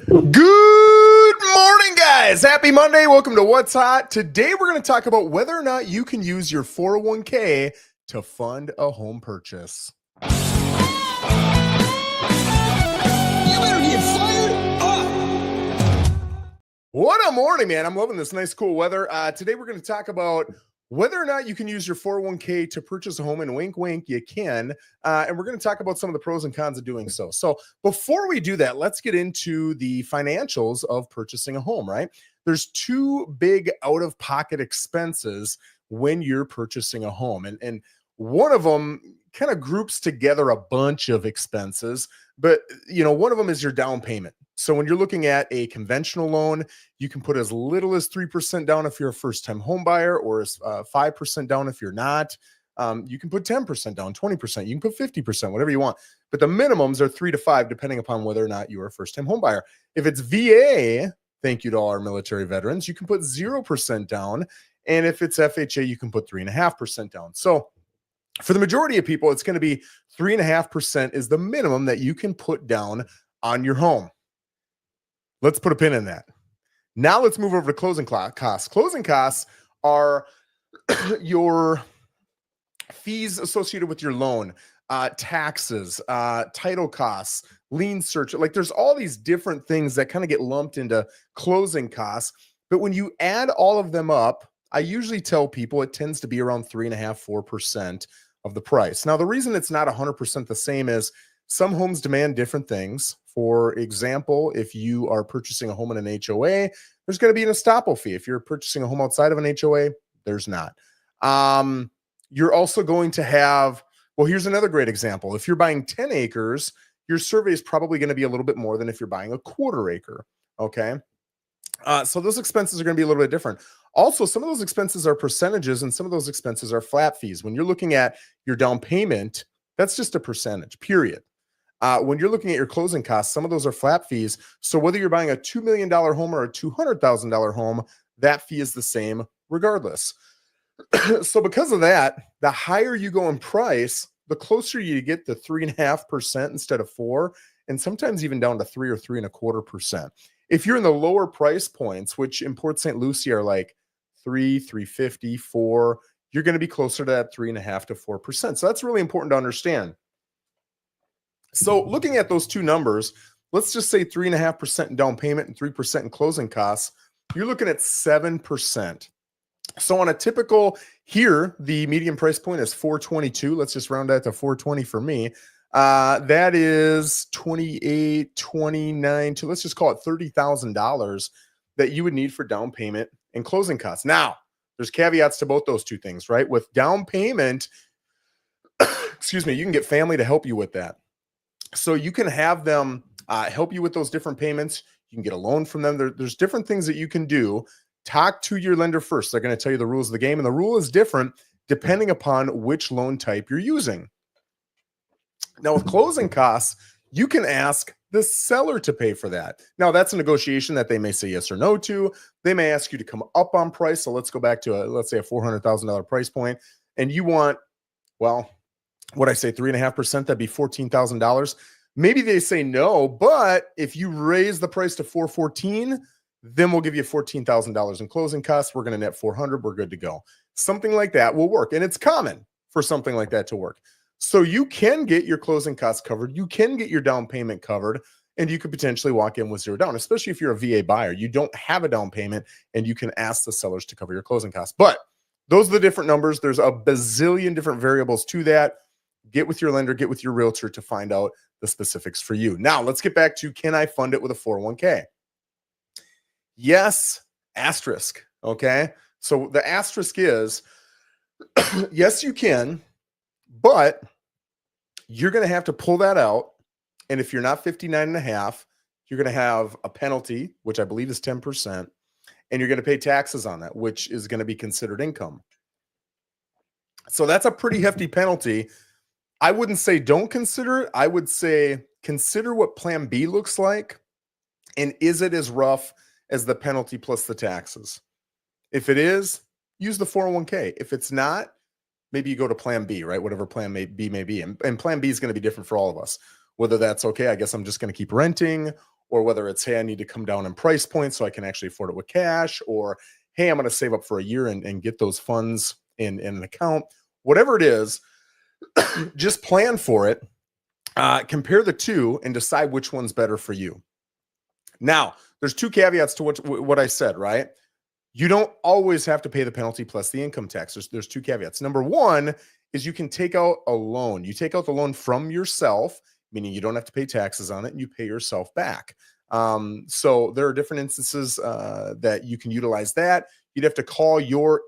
Good morning, guys. Happy Monday. Welcome to What's Hot. Today, we're going to talk about whether or not you can use your 401k to fund a home purchase. You better get fired up. What a morning, man. I'm loving this nice, cool weather. Today, we're going to talk about whether or not you can use your 401k to purchase a home, and wink, wink, you can. And we're going to talk about some of the pros and cons of doing so. So before we do that, let's get into the financials of purchasing a home, right? There's two big out-of-pocket expenses when you're purchasing a home. And one of them kind of groups together a bunch of expenses, but one of them is your down payment. So when you're looking at a conventional loan, you can put as little as 3% down if you're a first-time home buyer, or as 5% down if you're not. You can put 10% down, 20%. You can put 50%, whatever you want. But the minimums are 3 to 5, depending upon whether or not you are a first-time home buyer. If it's VA, thank you to all our military veterans, you can put 0% down. And if it's FHA, you can put 3.5% down. So for the majority of people, it's going to be 3.5% is the minimum that you can put down on your home. Let's put a pin in that. Now let's move over to closing costs. Closing costs are your fees associated with your loan, taxes, title costs, lien search. Like, there's all these different things that kind of get lumped into closing costs. But when you add all of them up, I usually tell people it tends to be around 3.5%, 4% of the price. Now, the reason it's not 100% the same is some homes demand different things. For example, if you are purchasing a home in an HOA, there's going to be an estoppel fee. If you're purchasing a home outside of an HOA, there's not. You're also going to have, well, here's another great example. If you're buying 10 acres, your survey is probably going to be a little bit more than if you're buying a quarter acre. Okay. So those expenses are going to be a little bit different. Also, some of those expenses are percentages and some of those expenses are flat fees. When you're looking at your down payment, that's just a percentage, period. When you're looking at your closing costs, some of those are flat fees. So whether you're buying a $2 million home or a $200,000 home, that fee is the same regardless. So because of that, the higher you go in price, the closer you get to 3.5% instead of 4%, and sometimes even down to 3 or 3.25%. If you're in the lower price points, which in Port St. Lucie are like 3, 350, 4, you're going to be closer to that 3.5 to 4%. So that's really important to understand. So looking at those two numbers, let's just say 3.5% in down payment and 3% in closing costs, you're looking at 7%. So on a typical, here, the median price point is $422. Let's just round that to $420 for me. That is $28, $29, let's just call it $30,000 that you would need for down payment and closing costs. Now, there's caveats to both those two things, right? With down payment, excuse me, you can get family to help you with that. So you can have them help you with those different payments. You can get a loan from them. There's different things that you can do. Talk to your lender first. They're going to tell you the rules of the game, and the rule is different depending upon which loan type you're using. Now, with closing costs, you can ask the seller to pay for that. Now, that's a negotiation that they may say yes or no to. They may ask you to come up on price. So let's go back to, let's say, a $400,000 price point, and you want, well, what I say, 3.5%, that'd be $14,000. Maybe they say no, but if you raise the price to $414,000, then we'll give you $14,000 in closing costs. We're going to net $400,000. We're good to go. Something like that will work. And it's common for something like that to work. So you can get your closing costs covered. You can get your down payment covered, and you could potentially walk in with zero down, especially if you're a VA buyer. You don't have a down payment, and you can ask the sellers to cover your closing costs. But those are the different numbers. There's a bazillion different variables to that. Get with your lender, get with your realtor to find out the specifics for you. Now, let's get back to, can I fund it with a 401k? Yes, asterisk, okay? So the asterisk is, yes, you can, but you're going to have to pull that out. And if you're not 59.5, you're going to have a penalty, which I believe is 10%, and you're going to pay taxes on that, which is going to be considered income. So that's a pretty hefty penalty. I wouldn't say don't consider it. I would say consider what plan B looks like. And is it as rough as the penalty plus the taxes? If it is, use the 401k. If it's not, maybe you go to plan B, right? Whatever plan B may be. And plan B is going to be different for all of us. Whether that's, okay, I guess I'm just going to keep renting, or whether it's, hey, I need to come down in price point so I can actually afford it with cash, or hey, I'm going to save up for a year and get those funds in an account, whatever it is, just plan for it. Compare the two and decide which one's better for you. Now, there's two caveats to what I said, right? You don't always have to pay the penalty plus the income tax. There's two caveats. Number one is you can take out a loan. You take out the loan from yourself, meaning you don't have to pay taxes on it, and you pay yourself back. So there are different instances that you can utilize that. You'd have to call your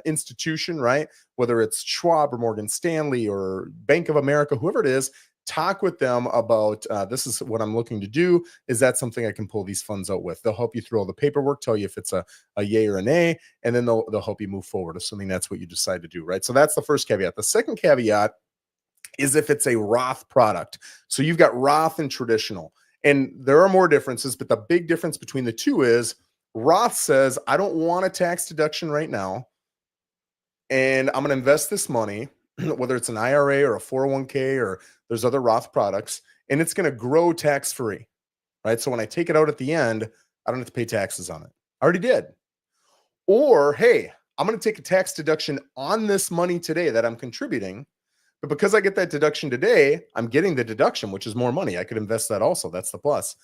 institution, right? Whether it's Schwab or Morgan Stanley or Bank of America, whoever it is, talk with them about this is what I'm looking to do. Is that something I can pull these funds out with? They'll help you through all the paperwork, tell you if it's a yay or a nay, and then they'll help you move forward, assuming that's what you decide to do, right? So that's the first caveat. The second caveat is if it's a Roth product. So you've got Roth and traditional, and there are more differences, but the big difference between the two is Roth says, I don't want a tax deduction right now, and I'm going to invest this money, whether it's an IRA or a 401k or there's other Roth products, and it's going to grow tax-free, right? So when I take it out at the end, I don't have to pay taxes on it. I already did. Or, hey, I'm going to take a tax deduction on this money today that I'm contributing, but because I get that deduction today, I'm getting the deduction, which is more money. I could invest that also. That's the plus.